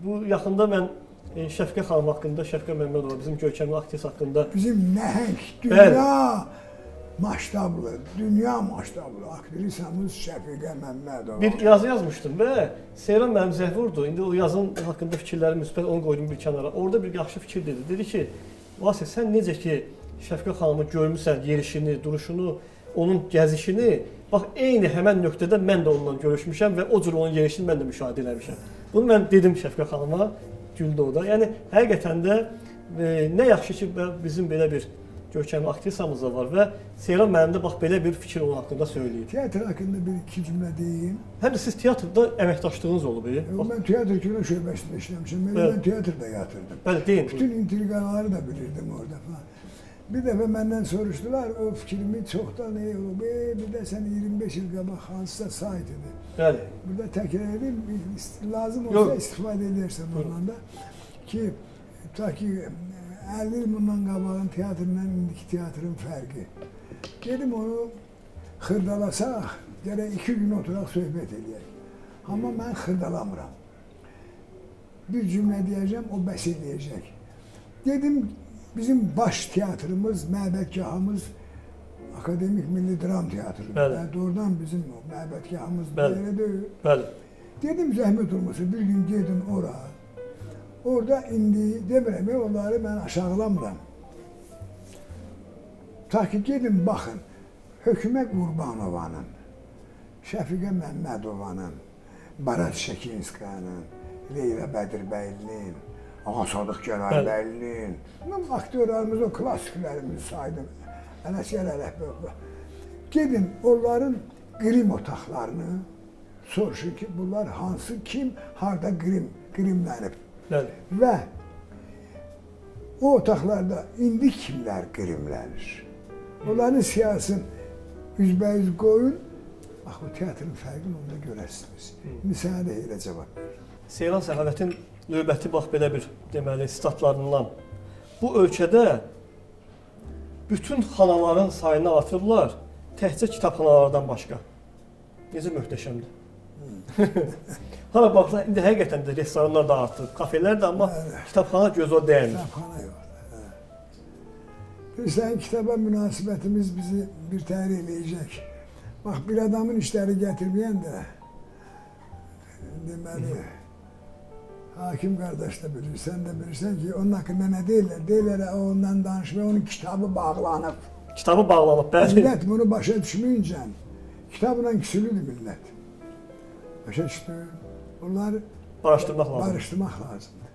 Bu yaxında mən Şəfqə xanım haqqında, Şəfqə Məmmədova, bizim görkəmli aktrisa haqqında... Bizim nəhəng, dünya maştablı aktrisamız Şəfiqə Məmmədova. Bir yazı yazmışdım və Seyran mənim zəh vurdu. İndi o yazın haqqında fikirləri müsbət, onu qoydum bir kənara. Orada bir yaxşı fikir dedi. Dedi ki, Vasif, sən necə ki Şəfqə xanımı görmüsən, yerişini, duruşunu, onun gəzişini, bax, eyni həmən nöqtədə mən də onunla görüşmüşəm və o cür onun yerişini mən də müşahidə eləmişəm. Bunu mən dedim Şəfqə xanıma, güldü o da. Yəni, həqiqətən də nə yaxşı ki, bizim belə bir görkəmli aktrisamız da var və Seyran mənim də bax, belə bir fikir onun haqqında söyləyib. Teatr haqqında bir-iki cümlə deyim. Həm də siz teatrda əməkdaşlığınız olub. Mən teatr kino şöbəsində işləmişəm, mən teatrda yatırdım. Bəli, deyin. Bütün intriqaları da bilirdim orada falan. Bir dəfə məndən soruşdular, o fikrimi çoxdan iyi olub, bir də sən 25 il qabaq hansısa sayt idi. Bəli. Burada təkrar edeyim, lazım olsa istifadə edersən ondan da ki, ta ki 50 il bundan qabağın teatrla indiki teatrın fərqi. Dedim onu xırdalasaq, gərək 2 gün oturaq söhbət edək. Amma mən xırdalamıram. Bir cümlə deyəcəm, o bəs edəcək. Dedim, bizim baş teatrımız, məbədgahımız Akademik Milli Dram Teatrıdır. Doğrudan bizim məbədgahımız belə deyil. Dedim, zəhmət olmasa bir gün gedin ora. Orada indi demirəm, onları mən aşağılamıram. Ta ki gedin, baxın, Hökümə Qurbanovanın, Şəfiqə Məmmədovanın, Barat Şəkinskayanın, Leyla Bədirbəylinin, Ağa Sadıq Gəlalbəylinin, aktyorlarımız, o klassiklərimizi saydım, Ələsgər Ələkbər. Gedin, onların qrim otaqlarını soruşun ki, bunlar hansı, kim, harada qrimlənib. Və o otaqlarda indi kimlər qrimlənir? Onların siyasını üzbəüz qoyun, bax, o teatrın fərqini onda görəsiniz. İndi sənə də elə cavab verir. Seyran Səxavətin növbəti bax, belə bir deməli, statlarından bu ölkədə bütün xanaların sayını artırırlar, təhcə kitabxanalardan başqa. Necə möhtəşəmdir. Hala baxsa, indi həqiqətən də restoranlar da artıb, kafelər də, amma kitabxana göz o dəymir. Kitabxana yoxdur. Bilirsən, kitaba münasibətimiz bizi bir təhər eləyəcək. Bax, bir adamın işləri gətirməyən də, deməli, hakim qardaş da bilir, sən də bilirsən ki, onun haqqında nə deyirlər? Deyirlər, o ondan danışmıyor, onun kitabı bağlanıb. Kitabı bağlanıb, bəli. Millət bunu başa düşməyincə, kitabla küsülüdür millət. Başa düşdü. Onları barışdırmaq lazımdır.